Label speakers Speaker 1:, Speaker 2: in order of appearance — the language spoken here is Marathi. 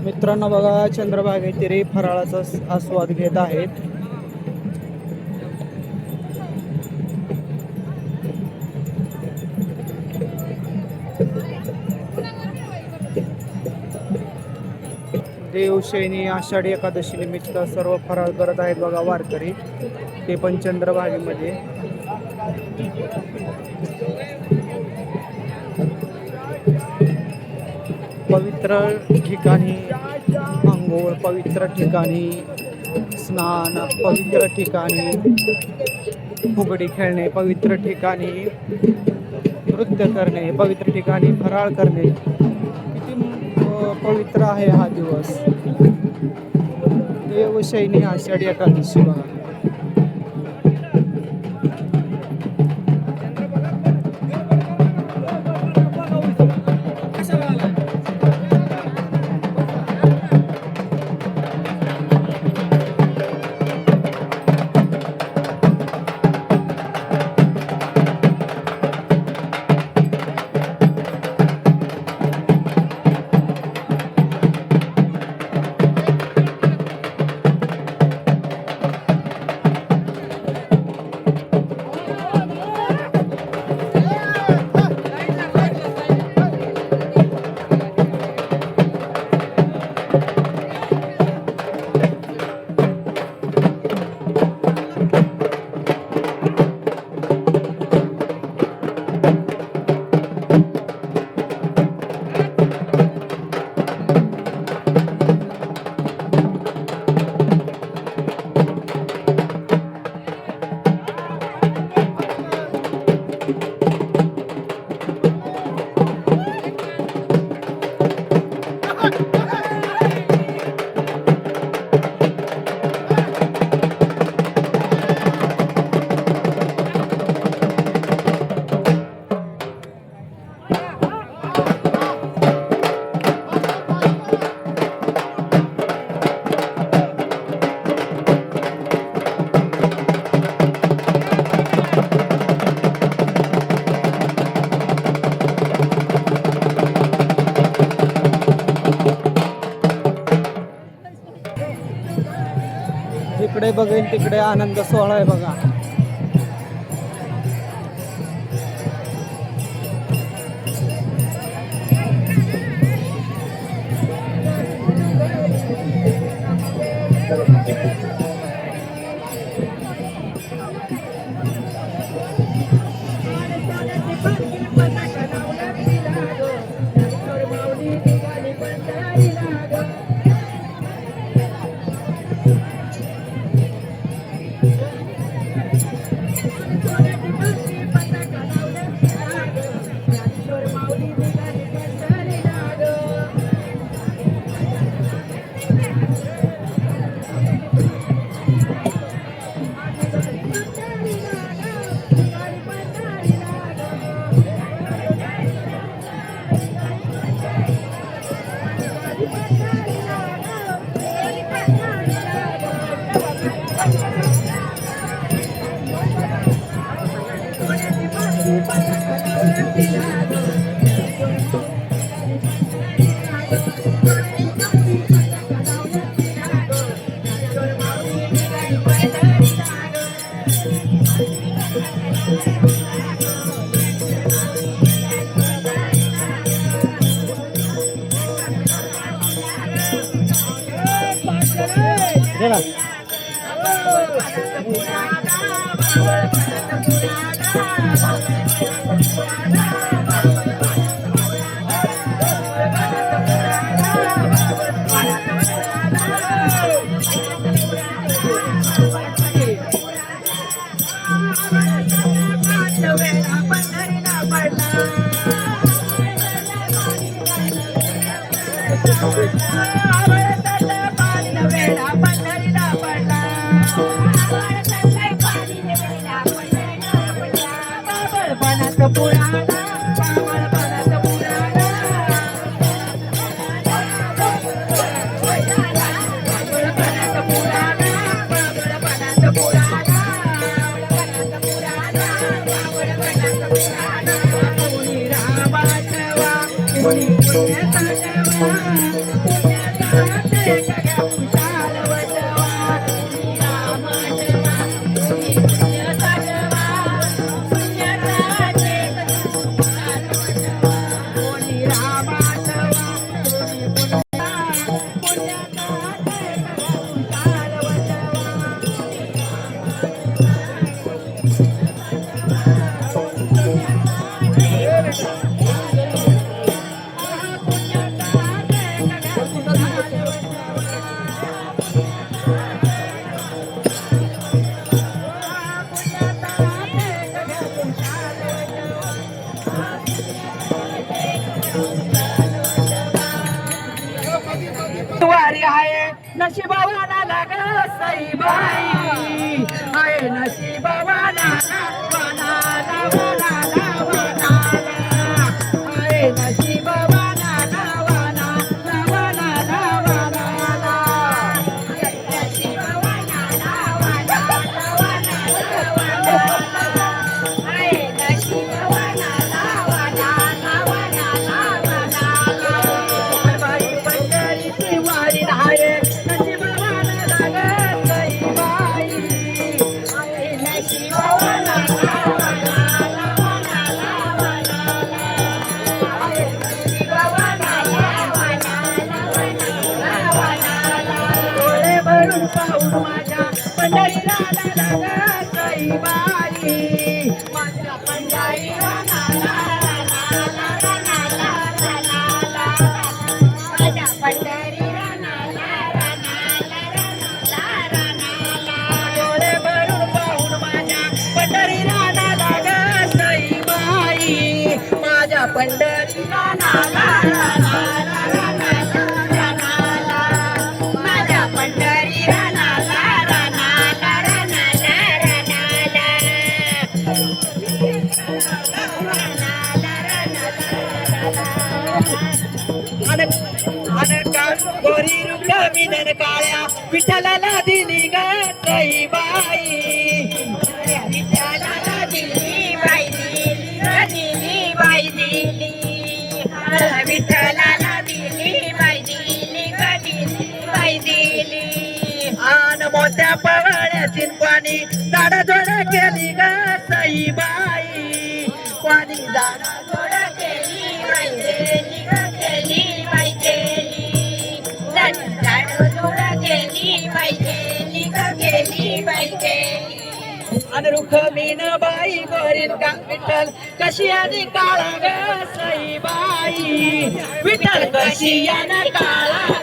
Speaker 1: मित्रांनो बघा, चंद्रभागेतील फराळाचा आस्वाद घेत आहेत. देवशैनी आषाढी एकादशी निमित्त सर्व फराळ करत आहेत बघा वारकरी, ते पण चंद्रभागेमध्ये. पवित्र ठिकाणी आंघोळ, पवित्र ठिकाणी स्नान, पवित्र ठिकाणी फुगडी खेळणे, पवित्र ठिकाणी नृत्य करणे, पवित्र ठिकाणी फराळ करणे. किती पवित्र आहे हा दिवस, देवशैनी आषाढी एकादशी बघा. इकडे बघेन तिकडे आनंद सोहळा आहे बघा.
Speaker 2: वारी आहे नशिबावाला लाग सईबाई आहे नशिबावाला वनाला वनाला वनाला आहे नशिबावाला वनाला वनाला वनाला नशिबावाला वनाला वनाला वनाला आहे नशिबावाला वनाला वनाला वनाला बाई पंढरीची वारी आहे नशिबावाला लाग सईबाई आहे नशिबावाला पाहून माझ्या पंढरीला लाग सईबाई माझ्या पंढरीला माझ्या पंढरीला डोळे भरून पाहून माझ्या पंढरीला लाग सईबाई माझ्या पंढरीला माझ्या पंढरीला गोरी रुक्मिणी काळ्या विठ्ठलाला दिली ग सईबाई विठ्ठलाला दिली बाई दिली बाई दिली विठ्ठलाला दिली बाई दिली बाई दिली आन मोठ्या पवळ्याची पाणी झाडाझोड केली ग सईबाई पाणी झाडाझोड केली बाई केली बाई केली झाडाझोड केली बाई केली बाई केली आणि रुक्मिण बाई गोरीन का विठ्ठल कशी आणि काळा ग सईबाई विठ्ठल कशी आणि काळा